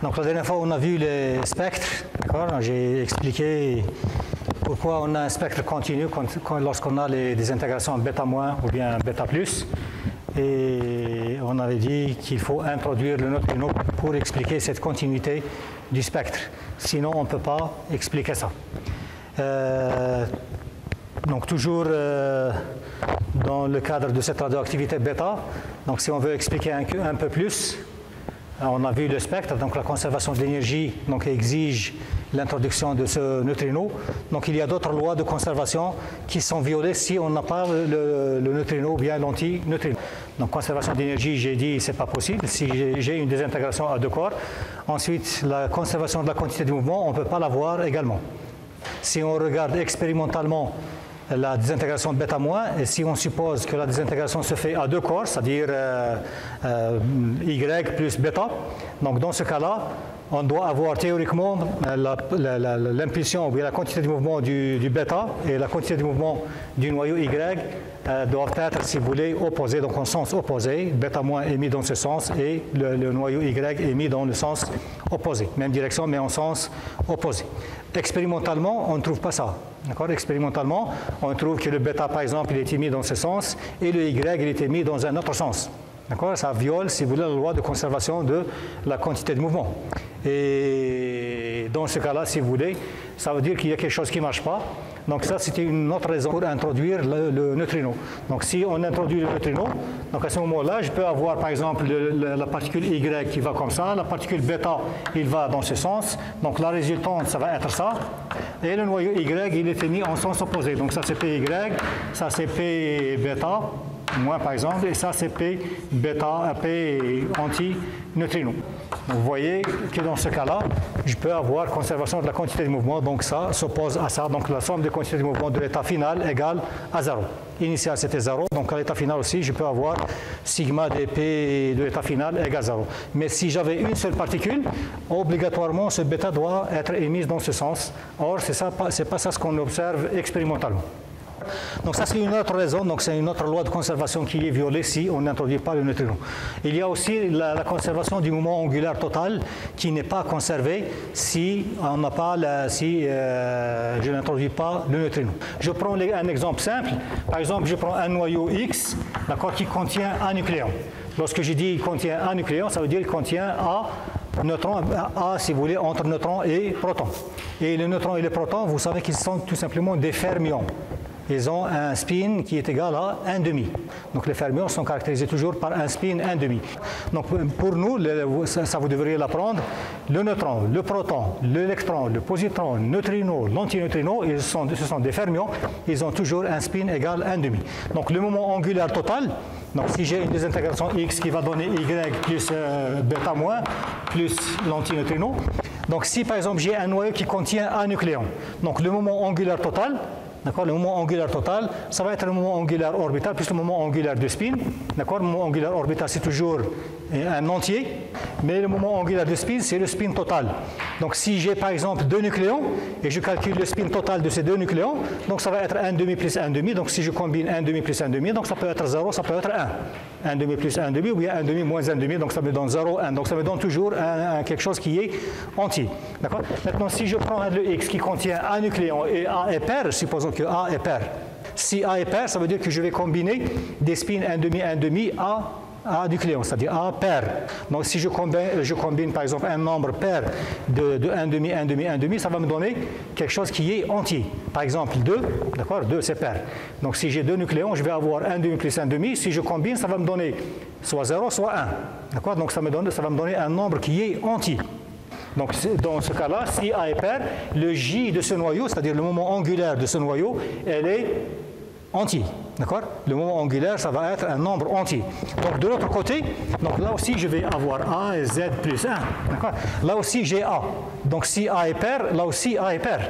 Donc la dernière fois, on a vu les spectres. J'ai expliqué pourquoi on a un spectre continu lorsqu'on a des intégrations bêta- ou bien bêta+. Et on avait dit qu'il faut introduire le neutrino pour expliquer cette continuité du spectre. Sinon, on ne peut pas expliquer ça. Donc toujours dans le cadre de cette radioactivité bêta, donc si on veut expliquer un peu plus, on a vu le spectre, donc la conservation de l'énergie exige l'introduction de ce neutrino. Donc il y a d'autres lois de conservation qui sont violées si on n'a pas le neutrino ou bien l'anti-neutrino. Donc conservation d'énergie, j'ai dit, c'est pas possible si j'ai une désintégration à deux corps. Ensuite, la conservation de la quantité de mouvement, on ne peut pas l'avoir également. Si on regarde expérimentalement la désintégration de bêta-, et si on suppose que la désintégration se fait à deux corps, c'est-à-dire Y plus bêta, donc dans ce cas-là, on doit avoir théoriquement l'impulsion ou bien la quantité de mouvement du bêta et la quantité de mouvement du noyau Y doivent être, si vous voulez, opposés, donc en sens opposé. Bêta- est mis dans ce sens et le noyau Y est mis dans le sens opposé. Même direction, mais en sens opposé. Expérimentalement, on ne trouve pas ça. Expérimentalement, on trouve que le bêta, par exemple, il est émis dans ce sens et le Y, il est émis dans un autre sens. Ça viole, si vous voulez, la loi de conservation de la quantité de mouvement. Et dans ce cas-là, si vous voulez, ça veut dire qu'il y a quelque chose qui ne marche pas. Donc ça, c'était une autre raison pour introduire le neutrino. Donc si on introduit le neutrino, donc à ce moment-là, je peux avoir par exemple la particule Y qui va comme ça, la particule bêta, il va dans ce sens. Donc la résultante, ça va être ça. Et le noyau Y, il est émis en sens opposé. Donc ça, c'est PY, ça, c'est P bêta, moins par exemple, et ça, c'est P bêta, P anti-neutrino. Vous voyez que dans ce cas-là, je peux avoir conservation de la quantité de mouvement, donc ça s'oppose à ça. Donc la somme de quantité de mouvement de l'état final égale à 0. Initial, c'était 0, donc à l'état final aussi, je peux avoir sigma dp de l'état final égale 0. Mais si j'avais une seule particule, obligatoirement, ce bêta doit être émis dans ce sens. Or, c'est pas ça ce qu'on observe expérimentalement. Donc ça, c'est une autre raison, donc c'est une autre loi de conservation qui est violée si on n'introduit pas le neutrino. Il y a aussi la conservation du mouvement angulaire total qui n'est pas conservé si on n'a pas je n'introduis pas le neutrino. Je prends un exemple simple. Par exemple, je prends un noyau X, qui contient un nucléon. Lorsque je dis qu'il contient un nucléon, ça veut dire qu'il contient neutron, si vous voulez, entre neutron et proton. Et les neutrons et les protons, vous savez qu'ils sont tout simplement des fermions. Ils ont un spin qui est égal à 1,5. Donc les fermions sont caractérisés toujours par un spin 1,5. Donc pour nous, ça vous devriez l'apprendre, le neutron, le proton, l'électron, le positron, le neutrino, l'antineutrino, ce sont des fermions, ils ont toujours un spin égal à 1,5. Donc le moment angulaire total, donc si j'ai une désintégration X qui va donner Y plus bêta- plus l'antineutrino, donc si par exemple j'ai un noyau qui contient un nucléon, donc le moment angulaire total, le moment angulaire total, ça va être le moment angulaire orbital plus le moment angulaire de spin. Le moment angulaire orbital, c'est toujours un entier, mais le moment angulaire de spin, c'est le spin total. Donc si j'ai par exemple deux nucléons, et je calcule le spin total de ces deux nucléons, donc ça va être 1,5 plus 1,5. Donc si je combine 1,5 plus 1,5, donc ça peut être 0, ça peut être 1. 1,5 plus 1,5 ou bien 1,5 moins 1,5, donc ça me donne 0, 1. Donc ça me donne toujours quelque chose qui est entier. Maintenant, si je prends le X qui contient un nucléon et A est pair, supposons que A est pair. Si A est pair, ça veut dire que je vais combiner des spins 1,5 à nucléon, c'est-à-dire A pair. Donc si je combine par exemple un nombre pair de 1,5, ça va me donner quelque chose qui est entier. Par exemple 2, 2 c'est pair. Donc si j'ai deux nucléons, je vais avoir 1,5 plus 1,5. Si je combine, ça va me donner soit 0, soit 1. Donc ça va me donner un nombre qui est entier. Donc dans ce cas-là, si A est pair, le J de ce noyau, c'est-à-dire le moment angulaire de ce noyau, elle est entier. Le moment angulaire, ça va être un nombre entier. Donc de l'autre côté, donc là aussi je vais avoir A et Z plus 1. Là aussi j'ai A. Donc si A est pair, là aussi A est pair.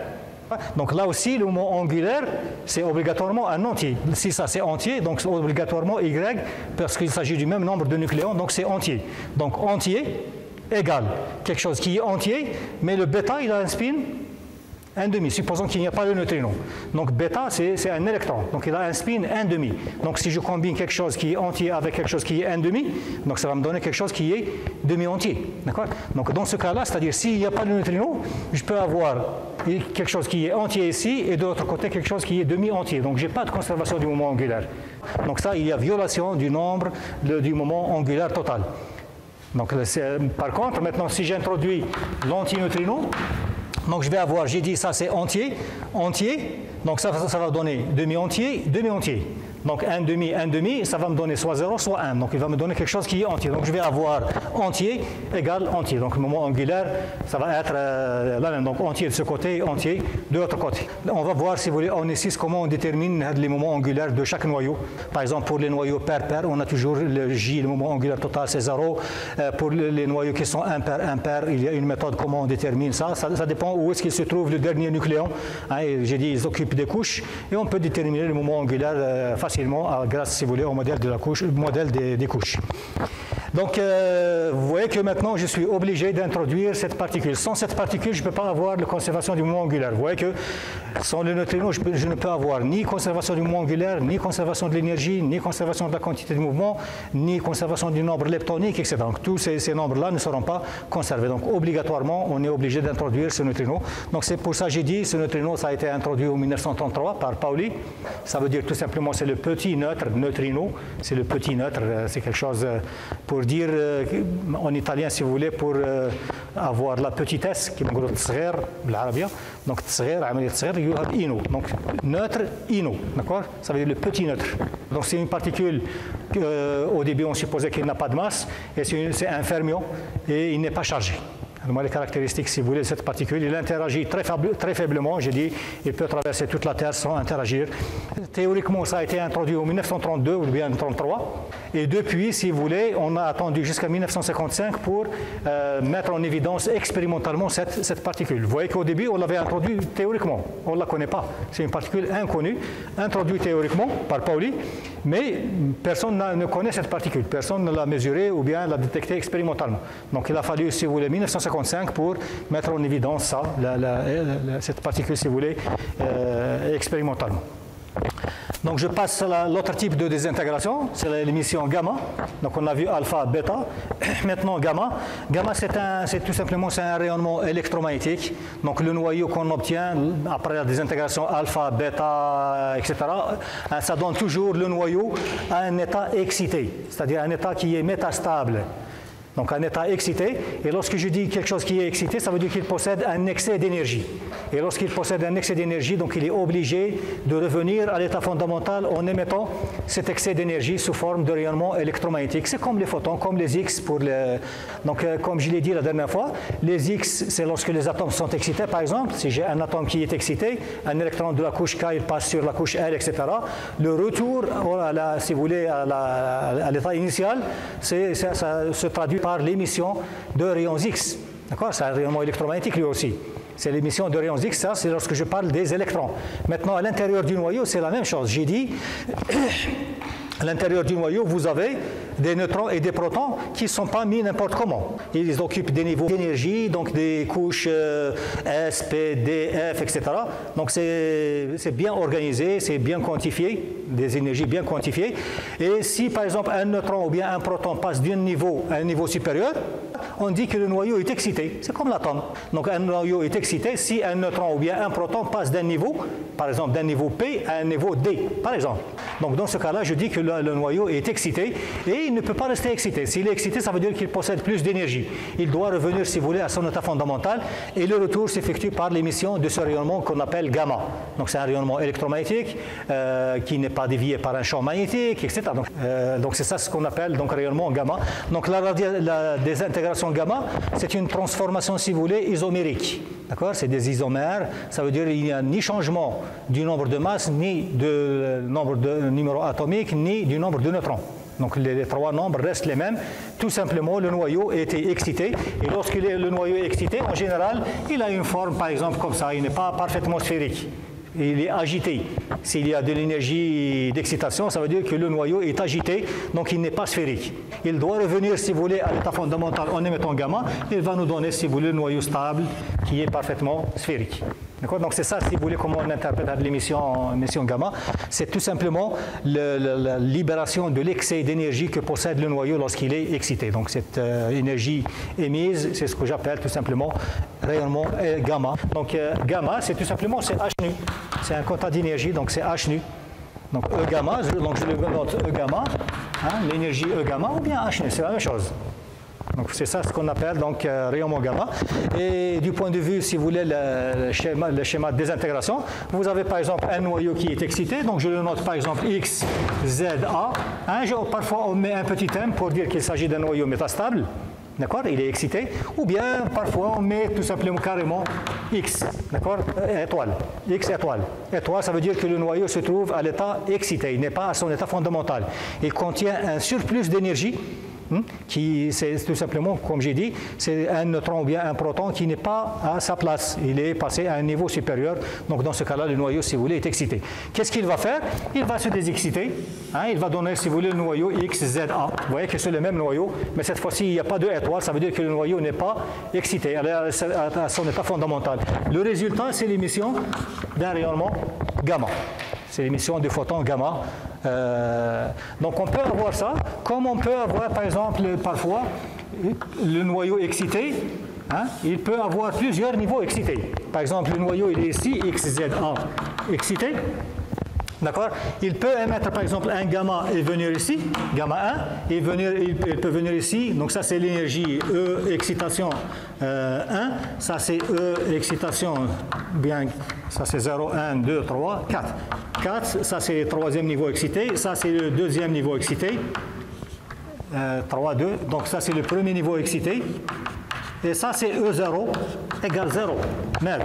Donc là aussi, le moment angulaire, c'est obligatoirement un entier. Si ça c'est entier, donc c'est obligatoirement Y, parce qu'il s'agit du même nombre de nucléons, donc c'est entier. Donc entier égale quelque chose qui est entier, mais le bêta, il a un spin 1,5, supposons qu'il n'y a pas de neutrino. Donc bêta, c'est un électron. Donc il a un spin 1,5. Donc si je combine quelque chose qui est entier avec quelque chose qui est 1,5, donc ça va me donner quelque chose qui est demi-entier. D'accord? Donc dans ce cas-là, c'est-à-dire s'il n'y a pas de neutrino, je peux avoir quelque chose qui est entier ici et de l'autre côté quelque chose qui est demi-entier. Donc je n'ai pas de conservation du moment angulaire. Donc ça, il y a violation du nombre du moment angulaire total. Donc par contre, maintenant si j'introduis l'antineutrino, donc je vais avoir, j'ai dit ça c'est entier, donc ça va donner demi-entier, demi-entier. Donc 1,5, ça va me donner soit 0, soit 1. Donc il va me donner quelque chose qui est entier. Donc je vais avoir entier égale entier. Donc le moment angulaire, ça va être la même. Donc entier de ce côté, entier de l'autre côté. On va voir, si vous voulez, en E6, comment on détermine les moments angulaires de chaque noyau. Par exemple, pour les noyaux pair-pair, on a toujours le J, le moment angulaire total, c'est 0. Pour les noyaux qui sont impair, il y a une méthode comment on détermine ça. Ça dépend où est-ce qu'il se trouve le dernier nucléon. Hein, j'ai dit, ils occupent des couches. Et on peut déterminer le moment angulaire facilement grâce, si vous voulez, au modèle de la couche, modèle des couches. Donc, vous voyez que maintenant, je suis obligé d'introduire cette particule. Sans cette particule, je ne peux pas avoir la conservation du moment angulaire. Vous voyez que sans le neutrino, je ne peux avoir ni conservation du moment angulaire, ni conservation de l'énergie, ni conservation de la quantité de mouvement, ni conservation du nombre leptonique, etc. Donc, tous ces nombres-là ne seront pas conservés. Donc, obligatoirement, on est obligé d'introduire ce neutrino. Donc, c'est pour ça que j'ai dit, ce neutrino, ça a été introduit en 1933 par Pauli. Ça veut dire tout simplement, c'est le petit neutre, neutrino. C'est le petit neutre, c'est quelque chose pour dire en italien, si vous voulez, pour avoir la petitesse, qui est تصغير بالعربية. Donc تصغير, عملية تصغير, you have ino. Donc neutre, ino, d'accord? Ça veut dire le petit neutre. Donc c'est une particule au début on supposait qu'il n'a pas de masse, et c'est un fermion et il n'est pas chargé. Les caractéristiques, si vous voulez, de cette particule, il interagit très faiblement. J'ai dit, il peut traverser toute la Terre sans interagir. Théoriquement, ça a été introduit en 1932 ou bien 1933. Et depuis, si vous voulez, on a attendu jusqu'à 1955 pour mettre en évidence expérimentalement cette particule. Vous voyez qu'au début, on l'avait introduit théoriquement. On ne la connaît pas. C'est une particule inconnue, introduite théoriquement par Pauli, mais personne ne connaît cette particule. Personne ne l'a mesurée ou bien l'a détectée expérimentalement. Donc il a fallu, si vous voulez, 1955 pour mettre en évidence ça, cette particule, si vous voulez, expérimentalement. Donc je passe à l'autre type de désintégration, c'est l'émission gamma. Donc on a vu alpha, bêta. Maintenant gamma. Gamma, c'est tout simplement un rayonnement électromagnétique. Donc le noyau qu'on obtient après la désintégration alpha, bêta, etc., ça donne toujours le noyau à un état excité, c'est-à-dire un état qui est métastable. Donc un état excité, et lorsque je dis quelque chose qui est excité, ça veut dire qu'il possède un excès d'énergie. Et lorsqu'il possède un excès d'énergie, donc il est obligé de revenir à l'état fondamental en émettant cet excès d'énergie sous forme de rayonnement électromagnétique. C'est comme les photons, comme les X pour les... Donc comme je l'ai dit la dernière fois, les X, c'est lorsque les atomes sont excités, par exemple. Si j'ai un atome qui est excité, un électron de la couche K, il passe sur la couche L, etc. Le retour, si vous voulez, à l'état initial, ça se traduit par l'émission de rayons X. D'accord? C'est un rayonnement électromagnétique lui aussi. C'est l'émission de rayons X, ça c'est lorsque je parle des électrons. Maintenant, à l'intérieur du noyau, c'est la même chose. J'ai dit, à l'intérieur du noyau, vous avez des neutrons et des protons qui ne sont pas mis n'importe comment. Ils occupent des niveaux d'énergie, donc des couches S, P, D, F, etc. Donc c'est bien organisé, c'est bien quantifié, des énergies bien quantifiées. Et si par exemple un neutron ou bien un proton passe d'un niveau à un niveau supérieur, on dit que le noyau est excité. C'est comme l'atome. Donc un noyau est excité si un neutron ou bien un proton passe d'un niveau, par exemple d'un niveau P à un niveau D, par exemple. Donc dans ce cas-là, je dis que le noyau est excité et il ne peut pas rester excité. S'il est excité, ça veut dire qu'il possède plus d'énergie. Il doit revenir, si vous voulez, à son état fondamental et le retour s'effectue par l'émission de ce rayonnement qu'on appelle gamma. Donc c'est un rayonnement électromagnétique qui n'est pas dévié par un champ magnétique, etc. Donc c'est ça ce qu'on appelle donc rayonnement gamma. Donc la désintégration gamma, c'est une transformation, si vous voulez, isomérique. D'accord? C'est des isomères. Ça veut dire qu'il n'y a ni changement du nombre de masses, ni de nombre de numéros atomiques, ni du nombre de neutrons. Donc les trois nombres restent les mêmes. Tout simplement, le noyau était excité. Et lorsque le noyau est excité, en général, il a une forme, par exemple, comme ça. Il n'est pas parfaitement sphérique. Il est agité. S'il y a de l'énergie d'excitation, ça veut dire que le noyau est agité, donc il n'est pas sphérique. Il doit revenir, si vous voulez, à l'état fondamental en émettant gamma. Il va nous donner, si vous voulez, le noyau stable qui est parfaitement sphérique. Donc c'est ça, si vous voulez, comment on interprète l'émission gamma. C'est tout simplement la libération de l'excès d'énergie que possède le noyau lorsqu'il est excité. Donc cette énergie émise, c'est ce que j'appelle tout simplement rayonnement gamma. Donc gamma, c'est tout simplement c'est H nu. C'est un quota d'énergie, donc c'est H nu. Donc E gamma, donc je le note E gamma, hein, l'énergie E gamma ou bien H nu, c'est la même chose. Donc c'est ça ce qu'on appelle donc rayonnement gamma. Et du point de vue, si vous voulez, le schéma de désintégration, vous avez par exemple un noyau qui est excité, donc je le note par exemple X, Z, A. Hein, parfois on met un petit m pour dire qu'il s'agit d'un noyau métastable. D'accord, il est excité, ou bien parfois on met tout simplement carrément X, d'accord, étoile, X étoile. Étoile, ça veut dire que le noyau se trouve à l'état excité, il n'est pas à son état fondamental. Il contient un surplus d'énergie, qui c'est tout simplement, comme j'ai dit, c'est un neutron ou bien un proton qui n'est pas à sa place, il est passé à un niveau supérieur, donc dans ce cas-là, le noyau, si vous voulez, est excité. Qu'est-ce qu'il va faire? Il va se désexciter, hein, il va donner, si vous voulez, le noyau XZA. Vous voyez que c'est le même noyau, mais cette fois-ci, il n'y a pas d'étoile, ça veut dire que le noyau n'est pas excité, elle est à son état fondamental. Le résultat, c'est l'émission d'un rayonnement gamma. C'est l'émission de photons gamma. Donc on peut avoir ça, comme on peut avoir par exemple parfois le noyau excité, hein, il peut avoir plusieurs niveaux excités. Par exemple le noyau il est ici, XZA excité, d'accord. Il peut émettre par exemple un gamma et venir ici, gamma 1, et il peut venir ici, donc ça c'est l'énergie E excitation 1, ça c'est E excitation, bien, ça c'est 0, 1, 2, 3, 4. 4, ça c'est le troisième niveau excité, ça c'est le deuxième niveau excité, 3, 2, donc ça c'est le premier niveau excité, et ça c'est E0 égale 0, merde,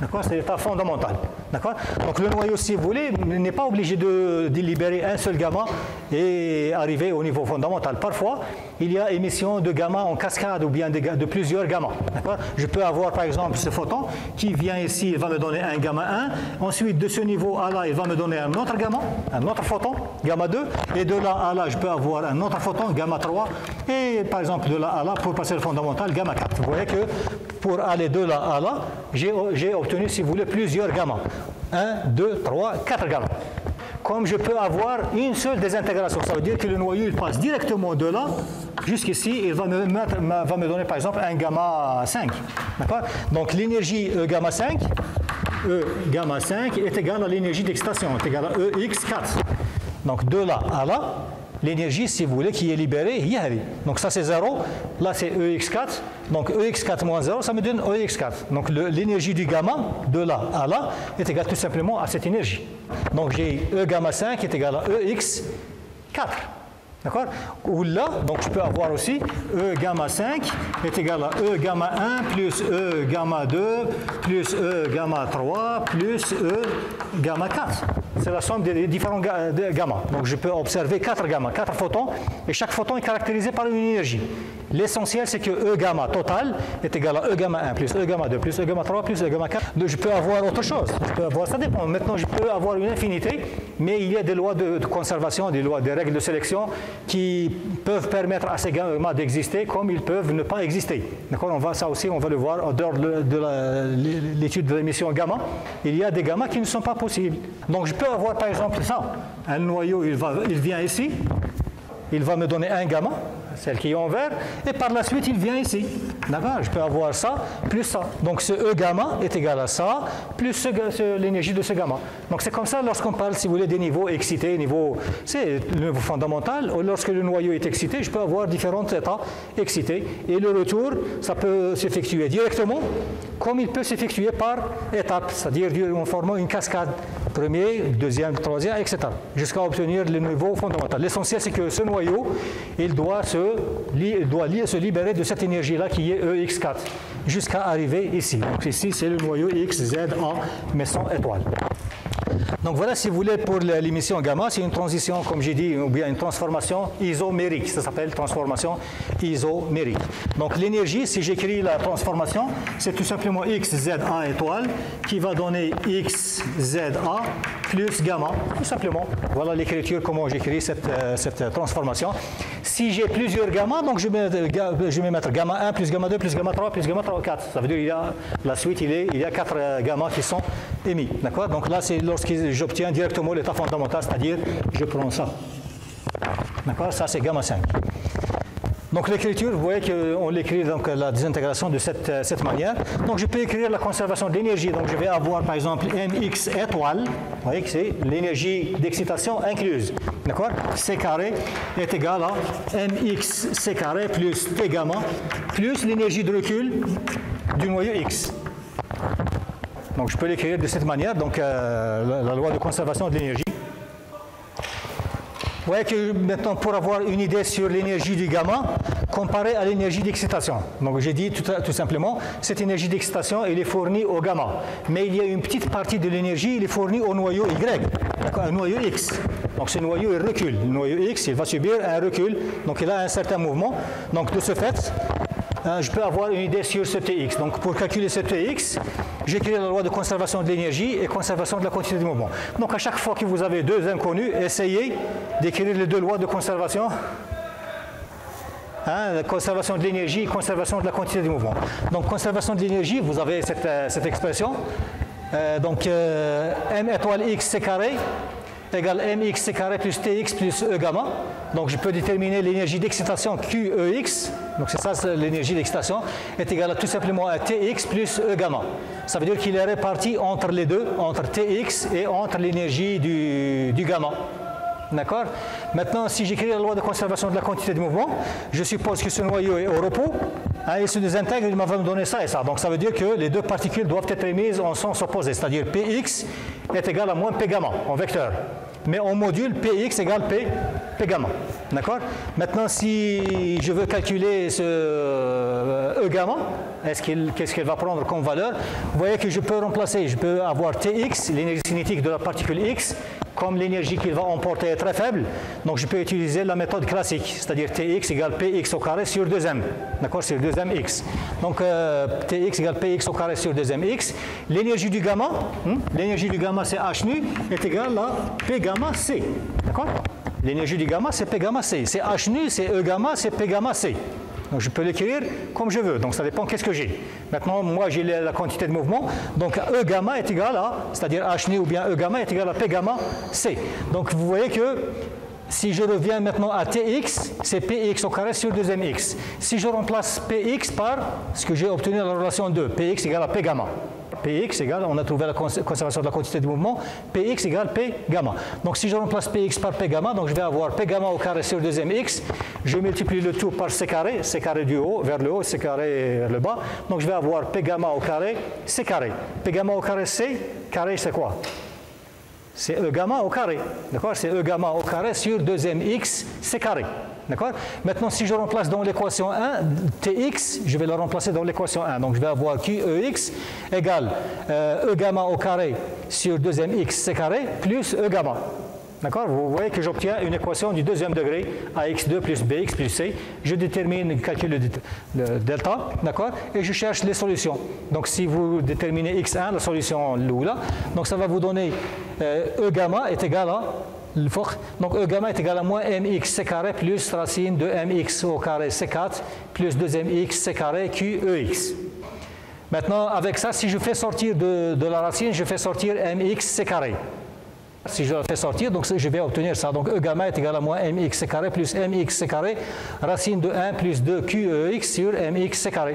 d'accord, c'est l'état fondamental, d'accord. Donc le noyau, si vous voulez, n'est pas obligé de libérer un seul gamma et arriver au niveau fondamental. Parfois, il y a émission de gamma en cascade ou bien de plusieurs gamma, d'accord. Je peux avoir par exemple ce photon qui vient ici, il va me donner un gamma 1, ensuite de ce niveau à là, il va me donner un autre gamma, un autre photon, gamma 2, et de là à là, je peux avoir un autre photon, gamma 3, et par exemple de là à là, pour passer le fondamental, gamma 4. Vous voyez que pour aller de là à là, j'ai obtenu, si vous voulez, plusieurs gammas. 1, 2, 3, 4 gammas. Comme je peux avoir une seule désintégration, ça veut dire que le noyau il passe directement de là jusqu'ici, il va me donner par exemple un gamma 5. D'accord? Donc l'énergie E gamma 5, E gamma 5 est égale à l'énergie d'excitation, est égale à EX4. Donc de là à là, l'énergie, si vous voulez, qui est libérée, il y a. Donc ça c'est 0, là c'est EX4, donc EX4 moins 0, ça me donne EX4. Donc l'énergie du gamma, de là à là, est égale tout simplement à cette énergie. Donc j'ai E gamma 5 est égal à EX4. D'accord? Ou là, donc je peux avoir aussi E gamma 5 est égal à E gamma 1 plus E gamma 2 plus E gamma 3 plus E gamma 4. C'est la somme des différents gamma. Donc je peux observer 4 gamma, 4 photons, et chaque photon est caractérisé par une énergie. L'essentiel, c'est que E gamma total est égal à E gamma 1 plus E gamma 2 plus E gamma 3 plus E gamma 4. Donc je peux avoir autre chose. Ça dépend. Maintenant, je peux avoir une infinité, mais il y a des lois de conservation, des règles de sélection qui peuvent permettre à ces gamma d'exister comme ils peuvent ne pas exister. D'accord? Ça aussi, on va le voir en dehors de l'étude de l'émission gamma. Il y a des gamma qui ne sont pas possibles. Donc je peux avoir par exemple ça. Un noyau, il vient ici, il va me donner un gamma, celle qui est en vert, et par la suite il vient ici. D'accord? Je peux avoir ça plus ça. Donc ce E gamma est égal à ça plus l'énergie de ce gamma. Donc c'est comme ça lorsqu'on parle, si vous voulez, des niveaux excités, c'est le niveau fondamental. Lorsque le noyau est excité, je peux avoir différents états excités. Et le retour, ça peut s'effectuer directement, comme il peut s'effectuer par étapes, c'est-à-dire en formant une cascade. Premier, deuxième, troisième, etc. Jusqu'à obtenir le niveau fondamental. L'essentiel, c'est que ce noyau, il doit se libérer de cette énergie-là qui est EX4, jusqu'à arriver ici. Donc ici, c'est le noyau XZA, mais sans étoile. Donc voilà, si vous voulez, pour l'émission gamma, c'est une transition, comme j'ai dit, ou bien une transformation isomérique. Ça s'appelle transformation isomérique. Donc l'énergie, si j'écris la transformation, c'est tout simplement XZA étoile qui va donner XZA plus gamma, tout simplement. Voilà l'écriture, comment j'écris cette transformation. Si j'ai plusieurs gamma, donc je vais mettre gamma 1 plus gamma 2 plus gamma 3 plus gamma 3, 4. Ça veut dire qu'il y a la suite, il y a 4 gamma qui sont émis. D'accord? Donc là, c'est lorsque j'obtiens directement l'état fondamental, c'est-à-dire je prends ça. D'accord? Ça, c'est gamma 5. Donc l'écriture, vous voyez qu'on l'écrit donc la désintégration de cette manière. Donc je peux écrire la conservation de l'énergie. Donc je vais avoir par exemple mx étoile, vous voyez que c'est l'énergie d'excitation incluse. D'accord? C carré est égal à mx c carré plus t gamma plus l'énergie de recul du noyau x. Donc je peux l'écrire de cette manière, donc la loi de conservation de l'énergie. Vous voyez que maintenant, pour avoir une idée sur l'énergie du gamma, comparée à l'énergie d'excitation. Donc j'ai dit tout simplement, cette énergie d'excitation, elle est fournie au gamma. Mais il y a une petite partie de l'énergie, elle est fournie au noyau Y, un noyau X. Donc ce noyau, il recule. Le noyau X, il va subir un recul, donc il a un certain mouvement. Donc de ce fait, je peux avoir une idée sur ce Tx. Donc pour calculer ce Tx, j'écris la loi de conservation de l'énergie et conservation de la quantité du mouvement. Donc à chaque fois que vous avez deux inconnus, essayez d'écrire les deux lois de conservation. La conservation de l'énergie et conservation de la quantité du mouvement. Donc conservation de l'énergie, vous avez cette expression. M étoile x c carré égale mx c carré plus tx plus e gamma. Donc je peux déterminer l'énergie d'excitation QEX, donc c'est ça l'énergie d'excitation, est égale à tout simplement à tx plus e gamma. Ça veut dire qu'il est réparti entre les deux, entre tx et entre l'énergie du gamma. D'accord? Maintenant, si j'écris la loi de conservation de la quantité de mouvement, je suppose que ce noyau est au repos, il se désintègre, il va me donner ça et ça. Donc ça veut dire que les deux particules doivent être émises en sens opposé, c'est-à-dire Px est égal à moins P gamma en vecteur. Mais en module, Px égale P gamma. D'accord? Maintenant, si je veux calculer ce E gamma, qu'est-ce qu'elle va prendre comme valeur? Vous voyez que je peux remplacer, je peux avoir Tx, l'énergie cinétique de la particule X, comme l'énergie qu'il va emporter est très faible, donc je peux utiliser la méthode classique, c'est-à-dire Tx égale Px au carré sur 2m, d'accord, sur 2mx. Donc Tx égale Px au carré sur 2mx. L'énergie du gamma, c'est h nu, est égale à P gamma c, d'accord? L'énergie du gamma, c'est P gamma c. C'est h nu, c'est E gamma, c'est P gamma c. Donc je peux l'écrire comme je veux, donc ça dépend qu'est-ce que j'ai. Maintenant, moi j'ai la quantité de mouvement, donc E gamma est égal à, c'est-à-dire H nu ou bien E gamma est égal à P gamma C. Donc vous voyez que si je reviens maintenant à Tx, c'est Px au carré sur 2mx. Si je remplace Px par ce que j'ai obtenu dans la relation 2, Px égale à P gamma. Px égale, on a trouvé la conservation de la quantité de mouvement, Px égale P gamma. Donc si je remplace Px par P gamma, donc je vais avoir P gamma au carré sur 2mx, je multiplie le tout par C carré du haut vers le haut, C carré vers le bas, donc je vais avoir P gamma au carré, C carré. P gamma au carré, C carré, c'est quoi? C'est E gamma au carré, d'accord? C'est E gamma au carré sur 2mx, C carré. D'accord? Maintenant, si je remplace dans l'équation 1, Tx, je vais le remplacer dans l'équation 1. Donc, je vais avoir QEx égale E gamma au carré sur 2mx c carré plus E gamma. D'accord? Vous voyez que j'obtiens une équation du deuxième degré, AX2 plus BX plus C. Je détermine, calcule le delta, d'accord? Et je cherche les solutions. Donc, si vous déterminez X1, la solution là, donc ça va vous donner E gamma est égal à donc E gamma est égal à moins mx c carré plus racine de mx au carré c4 plus 2mx c carré QEx. Maintenant, avec ça, si je fais sortir de la racine, je fais sortir mx c carré. Si je la fais sortir, donc je vais obtenir ça. Donc E gamma est égal à moins mx c carré plus mx c carré racine de 1 plus 2 QEx sur mx c carré.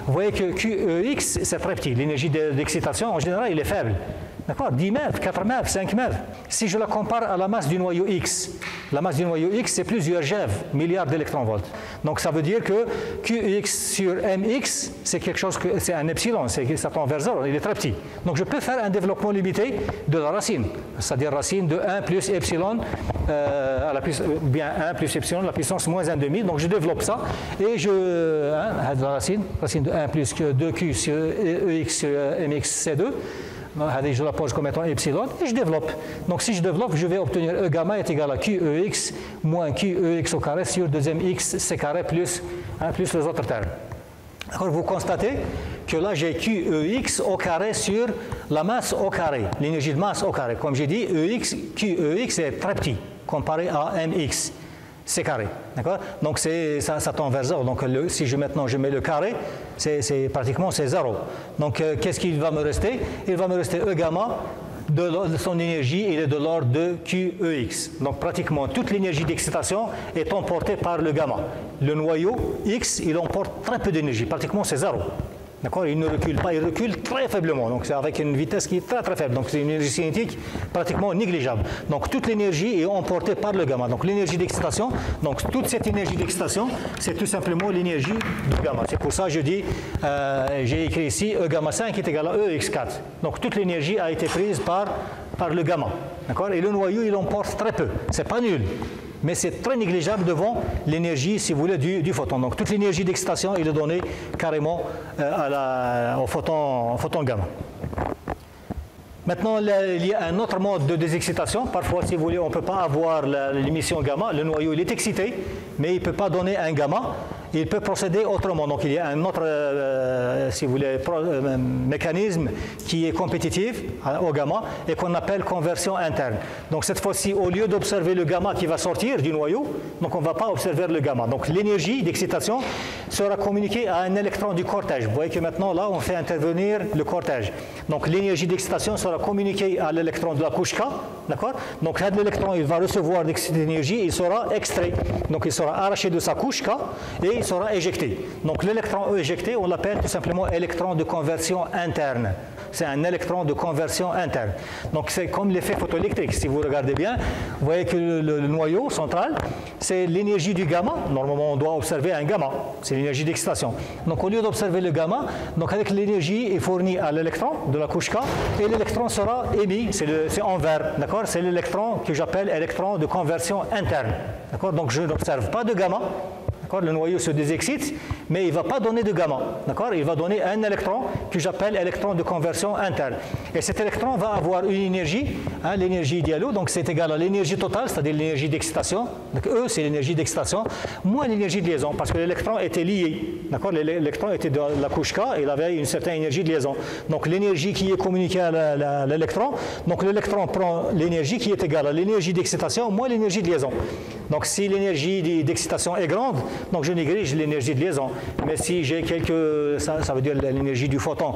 Vous voyez que QEx, c'est très petit. L'énergie d'excitation, en général, il est faible. D'accord? 10 mètres, 4 mètres, 5 mètres. Si je la compare à la masse du noyau X, la masse du noyau X, c'est plusieurs GeV, milliards d'électronvolts. Donc ça veut dire que QX sur MX, c'est quelque chose que c'est un epsilon, ça tend vers 0, il est très petit. Donc je peux faire un développement limité de la racine, c'est-à-dire racine de 1 plus epsilon, bien 1 plus epsilon, la puissance moins 1,5. Donc je développe ça et la racine de 1 plus 2Q sur EX sur MX C2. je la pose comme étant epsilon et je développe. Donc si je développe, je vais obtenir E gamma est égal à QEX moins QEX au carré sur 2mx c carré plus les autres termes. Alors vous constatez que là j'ai QEX au carré sur la masse au carré, l'énergie de masse au carré. Comme j'ai dit, QEX est très petit comparé à mx c carré. D'accord? Donc ça tend vers 0. Donc si maintenant je mets le carré, pratiquement c'est 0. Donc qu'est-ce qu'il va me rester? Il va me rester E gamma de son énergie, il est de l'ordre de QEX. Donc pratiquement toute l'énergie d'excitation est emportée par le gamma. Le noyau X, il emporte très peu d'énergie, pratiquement c'est 0. D'accord? Il ne recule pas, il recule très faiblement. Donc c'est avec une vitesse qui est très très faible. Donc c'est une énergie cinétique pratiquement négligeable. Donc toute l'énergie est emportée par le gamma. Donc l'énergie d'excitation, donc toute cette énergie d'excitation, c'est tout simplement l'énergie du gamma. C'est pour ça que je dis, j'ai écrit ici E gamma 5 est égal à EX4. Donc toute l'énergie a été prise par le gamma. D'accord? Et le noyau, il emporte très peu. C'est pas nul, mais c'est très négligeable devant l'énergie, si vous voulez, du photon. Donc toute l'énergie d'excitation, il est donnée carrément au photon gamma. Maintenant, il y a un autre mode de désexcitation. Parfois, si vous voulez, on ne peut pas avoir l'émission gamma. Le noyau, il est excité, mais il ne peut pas donner un gamma. Il peut procéder autrement. Donc, il y a un autre, si vous voulez, mécanisme qui est compétitif au gamma et qu'on appelle conversion interne. Donc, cette fois-ci, au lieu d'observer le gamma qui va sortir du noyau, donc on ne va pas observer le gamma. Donc, l'énergie d'excitation sera communiquée à un électron du cortège. Vous voyez que maintenant, là, on fait intervenir le cortège. Donc, l'énergie d'excitation sera communiquée à l'électron de la couche K. D'accord? Donc, l'électron, il va recevoir cette énergie, il sera extrait. Donc, il sera arraché de sa couche K et il sera éjecté. Donc l'électron éjecté, on l'appelle tout simplement électron de conversion interne. C'est un électron de conversion interne. Donc c'est comme l'effet photoélectrique. Si vous regardez bien, vous voyez que le noyau central, c'est l'énergie du gamma. Normalement, on doit observer un gamma. C'est l'énergie d'excitation. Donc au lieu d'observer le gamma, donc avec l'énergie est fournie à l'électron de la couche K et l'électron sera émis. C'est en vert. D'accord? C'est l'électron que j'appelle électron de conversion interne. D'accord? Donc je n'observe pas de gamma. Le noyau se désexcite, mais il ne va pas donner de gamma. Il va donner un électron que j'appelle électron de conversion interne. Et cet électron va avoir une énergie, l'énergie idéale, donc c'est égal à l'énergie totale, c'est-à-dire l'énergie d'excitation. Donc E, c'est l'énergie d'excitation, moins l'énergie de liaison, parce que l'électron était lié. L'électron était dans la couche K, et il avait une certaine énergie de liaison. Donc l'énergie qui est communiquée à l'électron, donc l'électron prend l'énergie qui est égale à l'énergie d'excitation moins l'énergie de liaison. Donc si l'énergie d'excitation est grande, donc je néglige l'énergie de liaison. Mais si j'ai ça veut dire l'énergie du photon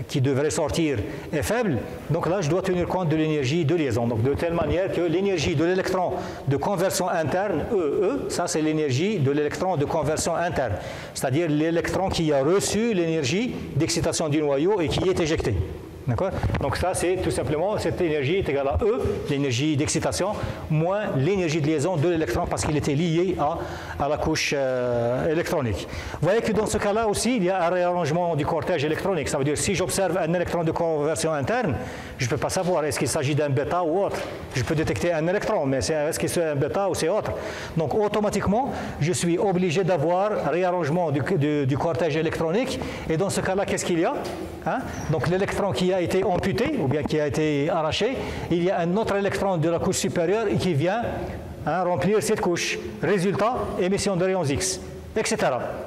qui devrait sortir est faible, donc là je dois tenir compte de l'énergie de liaison. Donc de telle manière que l'énergie de l'électron de conversion interne, ça c'est l'énergie de l'électron de conversion interne. C'est-à-dire l'électron qui a reçu l'énergie d'excitation du noyau et qui est éjecté. D'accord? Donc ça, c'est tout simplement, cette énergie est égale à E, l'énergie d'excitation, moins l'énergie de liaison de l'électron parce qu'il était lié à la couche électronique. Vous voyez que dans ce cas-là aussi, il y a un réarrangement du cortège électronique. Ça veut dire si j'observe un électron de conversion interne, je ne peux pas savoir est-ce qu'il s'agit d'un bêta ou autre. Je peux détecter un électron, mais est-ce que c'est un bêta ou c'est autre? Donc automatiquement, je suis obligé d'avoir réarrangement du cortège électronique. Et dans ce cas-là, qu'est-ce qu'il y a? Donc l'électron qui a été amputé ou bien qui a été arraché, il y a un autre électron de la couche supérieure qui vient remplir cette couche. Résultat, émission de rayons X, etc.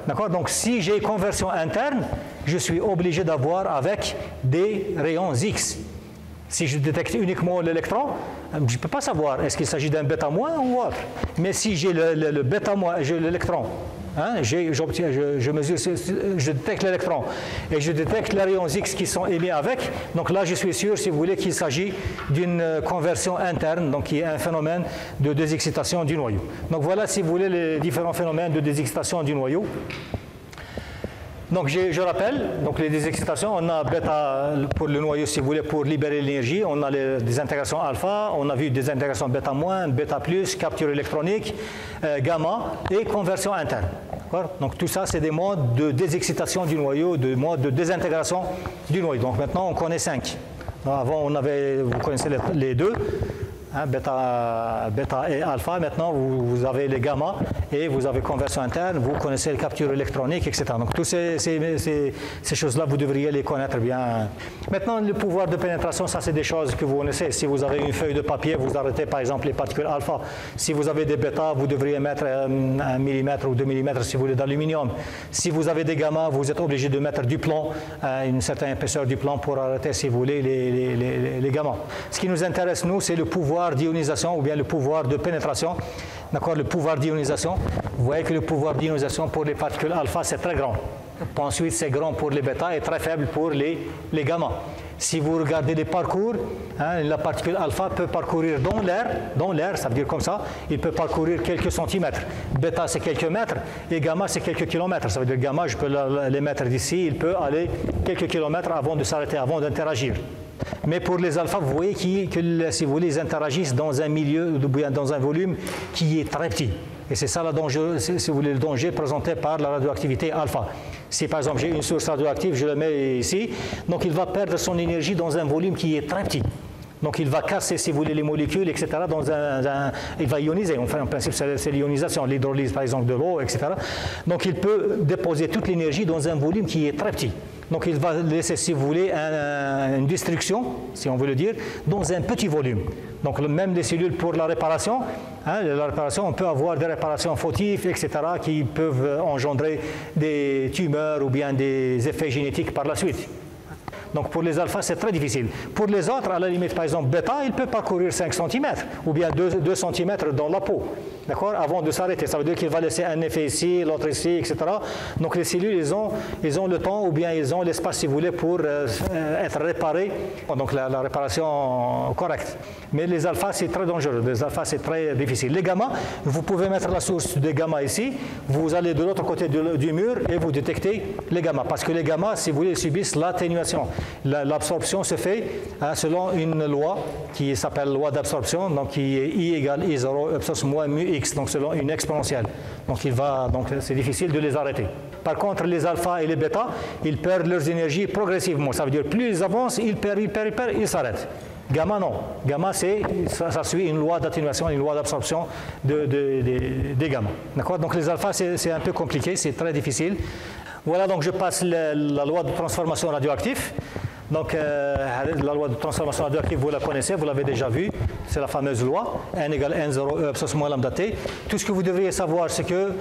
D'accord? Donc si j'ai conversion interne, je suis obligé d'avoir avec des rayons X. Si je détecte uniquement l'électron, je ne peux pas savoir est-ce qu'il s'agit d'un bêta moins ou autre. Mais si j'ai le bêta moins, j'ai l'électron, je mesure, je détecte l'électron et je détecte les rayons X qui sont émis avec. Donc là, je suis sûr, si vous voulez, qu'il s'agit d'une conversion interne, donc qui est un phénomène de désexcitation du noyau. Donc voilà, si vous voulez, les différents phénomènes de désexcitation du noyau. Donc je rappelle, donc les désexcitations, on a bêta pour le noyau, si vous voulez, pour libérer l'énergie, on a des intégrations alpha, on a vu des intégrations bêta moins, bêta plus, capture électronique, gamma et conversion interne. Donc tout ça, c'est des modes de désexcitation du noyau, des modes de désintégration du noyau. Donc maintenant, on connaît 5. Avant, vous connaissez les deux. Bêta et alpha, maintenant vous avez les gamma et vous avez conversion interne, vous connaissez les captures électroniques, etc. Donc toutes ces choses-là, vous devriez les connaître bien. Maintenant, le pouvoir de pénétration, ça c'est des choses que vous connaissez. Si vous avez une feuille de papier, vous arrêtez par exemple les particules alpha. Si vous avez des bêta, vous devriez mettre 1 mm ou 2 mm si vous voulez d'aluminium. Si vous avez des gamma, vous êtes obligé de mettre du plomb, une certaine épaisseur du plomb pour arrêter, si vous voulez, les gamma. Ce qui nous intéresse, nous, c'est le pouvoir d'ionisation ou bien le pouvoir de pénétration. D'accord, le pouvoir d'ionisation. Vous voyez que le pouvoir d'ionisation pour les particules alpha, c'est très grand. Ensuite, c'est grand pour les bêta et très faible pour les gamma. Si vous regardez les parcours, la particule alpha peut parcourir dans l'air, ça veut dire comme ça, il peut parcourir quelques centimètres. Bêta, c'est quelques mètres, et gamma, c'est quelques kilomètres. Ça veut dire gamma, je peux les mettre d'ici, il peut aller quelques kilomètres avant de s'arrêter, avant d'interagir. Mais pour les alphas, vous voyez que si vous voulez, ils interagissent dans un milieu, dans un volume qui est très petit. Et c'est ça si vous voulez, le danger présenté par la radioactivité alpha. Si par exemple j'ai une source radioactive, je le mets ici, donc il va perdre son énergie dans un volume qui est très petit. Donc il va casser, si vous voulez, les molécules, etc. Il va ioniser. Enfin, en principe, c'est l'ionisation, l'hydrolyse par exemple de l'eau, etc. Donc il peut déposer toute l'énergie dans un volume qui est très petit. Donc il va laisser, si vous voulez, une destruction, si on veut le dire, dans un petit volume. Donc même les cellules pour la réparation, on peut avoir des réparations fautives, etc., qui peuvent engendrer des tumeurs ou bien des effets génétiques par la suite. Donc pour les alphas, c'est très difficile. Pour les autres, à la limite, par exemple, bêta, il peut parcourir 5 cm ou bien 2 cm dans la peau, d'accord, avant de s'arrêter. Ça veut dire qu'il va laisser un effet ici, l'autre ici, etc. Donc les cellules, ils ont le temps ou bien ils ont l'espace, si vous voulez, pour être réparées, donc la réparation correcte. Mais les alphas, c'est très dangereux. Les alphas, c'est très difficile. Les gamma, vous pouvez mettre la source des gamma ici, vous allez de l'autre côté du mur et vous détectez les gamma. Parce que les gamma, si vous voulez, subissent l'atténuation. L'absorption se fait selon une loi qui s'appelle loi d'absorption, donc qui est I égale I0 epsilon moins mu x, donc selon une exponentielle. Donc c'est difficile de les arrêter. Par contre, les alpha et les bêta, ils perdent leurs énergies progressivement. Ça veut dire plus ils avancent, ils perdent, ils s'arrêtent. Gamma, non. Gamma, ça suit une loi d'atténuation, une loi d'absorption des gamma. D'accord? Donc les alphas, c'est un peu compliqué, c'est très difficile. Voilà, donc je passe la loi de transformation radioactive. Donc la loi de transformation radioactive, vous la connaissez, vous l'avez déjà vue, c'est la fameuse loi, N égale N0 E epsilon moins lambda T. Tout ce que vous devriez savoir, c'est que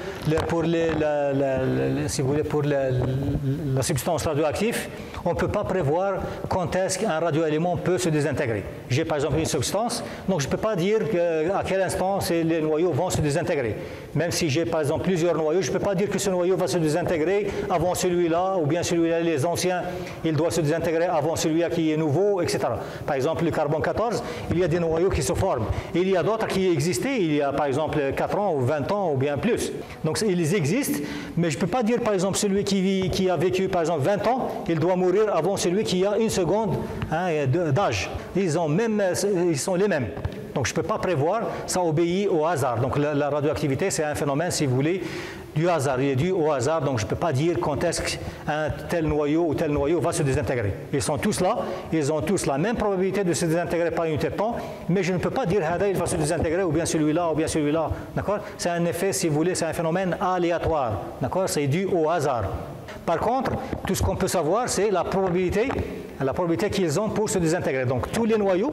pour la substance radioactive, on ne peut pas prévoir quand est-ce qu'un radioélément peut se désintégrer. J'ai par exemple une substance, donc je ne peux pas dire à quel instant les noyaux vont se désintégrer. Même si j'ai par exemple plusieurs noyaux, je ne peux pas dire que ce noyau va se désintégrer avant celui-là, ou bien celui-là, les anciens, il doit se désintégrer avant celui-là qui est nouveau, etc. Par exemple, le carbone 14, il y a des noyaux qui se forment. Il y a d'autres qui existaient il y a par exemple 4 ans ou 20 ans ou bien plus. Donc ils existent, mais je ne peux pas dire par exemple celui qui a vécu par exemple 20 ans, il doit mourir avant celui qui a 1 seconde d'âge. Ils sont les mêmes. Donc je ne peux pas prévoir, ça obéit au hasard. Donc la radioactivité, c'est un phénomène, si vous voulez, du hasard. Il est dû au hasard, donc je ne peux pas dire quand est-ce qu'un tel noyau ou tel noyau va se désintégrer. Ils sont tous là, ils ont tous la même probabilité de se désintégrer par unité de temps, mais je ne peux pas dire il va se désintégrer ou bien celui-là ou bien celui-là. D'accord? C'est un effet, si vous voulez, c'est un phénomène aléatoire. D'accord? C'est dû au hasard. Par contre, tout ce qu'on peut savoir, c'est la probabilité qu'ils ont pour se désintégrer. Donc tous les noyaux,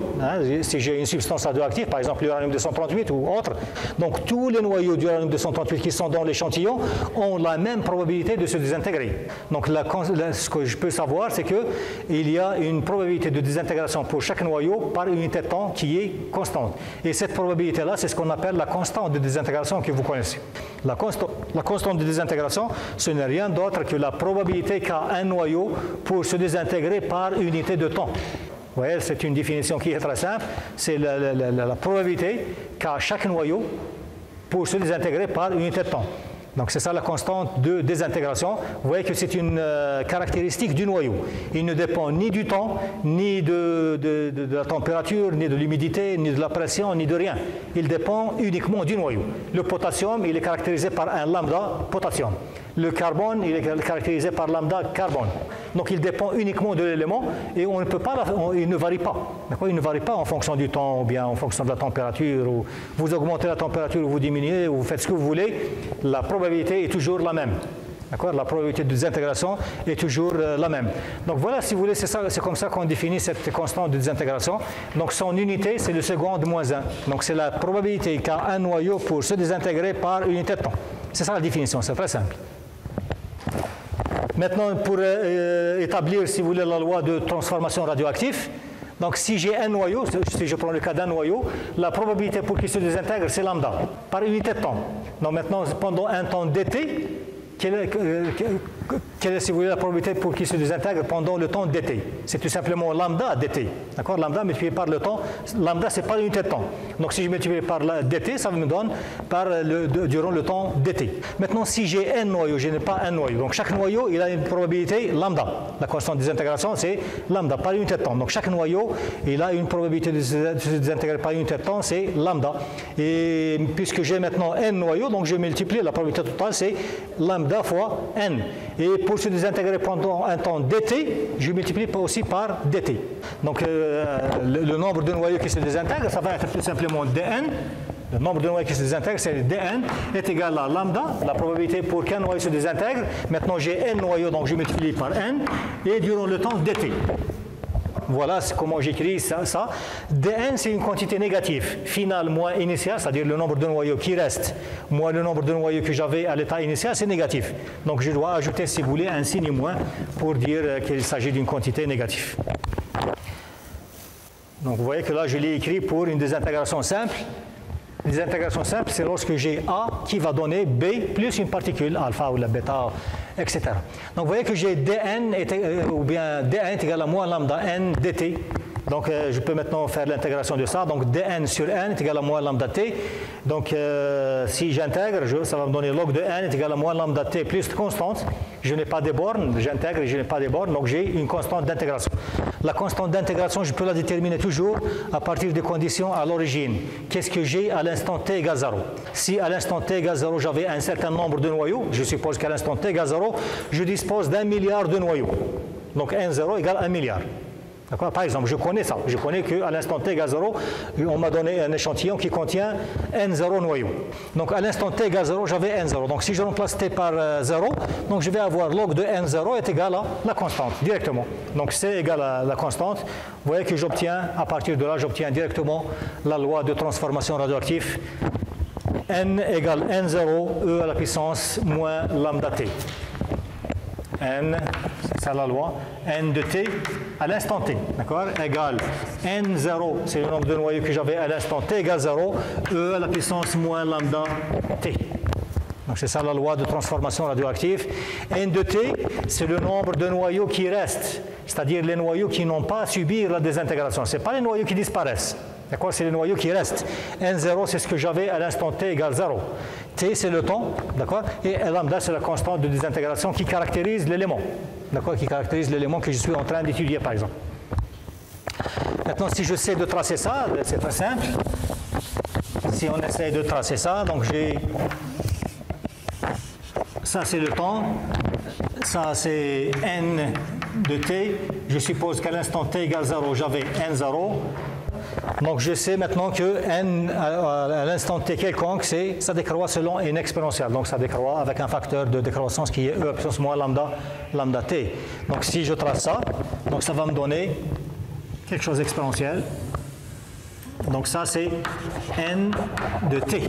si j'ai une substance radioactive, par exemple l'uranium 238 ou autre, donc tous les noyaux d'uranium 238 qui sont dans l'échantillon ont la même probabilité de se désintégrer. Donc ce que je peux savoir, c'est qu'il y a une probabilité de désintégration pour chaque noyau par unité de temps qui est constante. Et cette probabilité-là, c'est ce qu'on appelle la constante de désintégration que vous connaissez. La constante de désintégration, ce n'est rien d'autre que la probabilité qu'a un noyau pour se désintégrer par unité de temps. Vous voyez, c'est une définition qui est très simple. C'est la probabilité qu'a chaque noyau pour se désintégrer par unité de temps. Donc c'est ça la constante de désintégration. Vous voyez que c'est une caractéristique du noyau. Il ne dépend ni du temps, ni de la température, ni de l'humidité, ni de la pression, ni de rien. Il dépend uniquement du noyau. Le potassium, il est caractérisé par un lambda potassium. Le carbone, il est caractérisé par lambda carbone. Donc il dépend uniquement de l'élément et on ne peut pas, il ne varie pas. Il ne varie pas en fonction du temps ou bien en fonction de la température. Ou vous augmentez la température ou vous diminuez ou vous faites ce que vous voulez, la probabilité est toujours la même. La probabilité de désintégration est toujours la même. Donc voilà, si vous voulez, c'est comme ça qu'on définit cette constante de désintégration. Donc son unité, c'est le seconde moins 1. Donc c'est la probabilité qu'a un noyau pour se désintégrer par unité de temps. C'est ça la définition, c'est très simple. Maintenant, pour établir, si vous voulez, la loi de transformation radioactive, donc si j'ai un noyau, si je prends le cas d'un noyau, la probabilité pour qu'il se désintègre, c'est lambda, par unité de temps. Donc maintenant, pendant un temps d'été, quelle est, si vous voulez, la probabilité pour qu'il se désintègre pendant le temps d'été? C'est tout simplement lambda d'été. D'accord? Lambda multiplié par le temps. Lambda, ce n'est pas l'unité de temps. Donc si je multiplie par d'été, ça me donne durant le temps d'été. Maintenant, si j'ai un noyau, je n'ai pas un noyau. Donc chaque noyau, il a une probabilité lambda. La constante de désintégration, c'est lambda, par unité de temps. Donc chaque noyau, il a une probabilité de se désintégrer par unité de temps, c'est lambda. Et puisque j'ai maintenant n noyaux, donc je multiplie, la probabilité totale, c'est lambda fois n. Et pour se désintégrer pendant un temps d'été, je multiplie aussi par dt. Donc le nombre de noyaux qui se désintègrent, ça va être tout simplement dn. Le nombre de noyaux qui se désintègrent, c'est dn, est égal à lambda, la probabilité pour qu'un noyau se désintègre. Maintenant, j'ai n noyaux, donc je multiplie par n, et durant le temps dt. Voilà comment j'écris ça. dn, c'est une quantité négative. Finale moins initiale, c'est-à-dire le nombre de noyaux qui reste, moins le nombre de noyaux que j'avais à l'état initial, c'est négatif. Donc je dois ajouter, si vous voulez, un signe moins pour dire qu'il s'agit d'une quantité négative. Donc vous voyez que là, je l'ai écrit pour une désintégration simple. Une désintégration simple, c'est lorsque j'ai A qui va donner B plus une particule, alpha ou la bêta, etc. Donc vous voyez que j'ai dn, ou bien dn est égal à moins lambda n dt. Donc je peux maintenant faire l'intégration de ça. Donc dn sur n est égal à moins lambda t. Donc si j'intègre, ça va me donner log de n est égal à moins lambda t plus constante. Je n'ai pas de bornes, j'intègre et je n'ai pas de bornes, donc j'ai une constante d'intégration. La constante d'intégration, je peux la déterminer toujours à partir des conditions à l'origine. Qu'est-ce que j'ai à l'instant t égale 0? Si à l'instant t égale 0, j'avais un certain nombre de noyaux, je suppose qu'à l'instant t égale 0, je dispose d'1 milliard de noyaux. Donc n0 égale 1 milliard. Par exemple, je connais ça. Je connais qu'à l'instant t égale 0, on m'a donné un échantillon qui contient n0 noyaux. Donc à l'instant t égale 0, j'avais n0. Donc si je remplace t par 0, donc je vais avoir log de n0 est égal à la constante, directement. Donc c égale à la constante. Vous voyez que j'obtiens, à partir de là, j'obtiens directement la loi de transformation radioactive. N égale n0, e à la puissance moins lambda t. N, c'est ça la loi, n de t à l'instant t, d'accord, égale n0, c'est le nombre de noyaux que j'avais à l'instant t égale 0, e à la puissance moins lambda t. Donc c'est ça la loi de transformation radioactive. N de t, c'est le nombre de noyaux qui restent, c'est-à-dire les noyaux qui n'ont pas à subir la désintégration. Ce n'est pas les noyaux qui disparaissent. D'accord, c'est les noyaux qui restent. N0, c'est ce que j'avais à l'instant t égale 0. T, c'est le temps, d'accord, et lambda, c'est la constante de désintégration qui caractérise l'élément, d'accord, qui caractérise l'élément que je suis en train d'étudier, par exemple. Maintenant, si j'essaie de tracer ça, c'est très simple. Si on essaie de tracer ça, donc j'ai... Ça, c'est le temps. Ça, c'est n de t. Je suppose qu'à l'instant t égale 0, j'avais n0. Donc je sais maintenant que n à l'instant t quelconque, ça décroît selon une exponentielle. Donc ça décroît avec un facteur de décroissance qui est e à puissance moins lambda t. Donc si je trace ça, donc ça va me donner quelque chose d'exponentiel. Donc ça c'est n de t.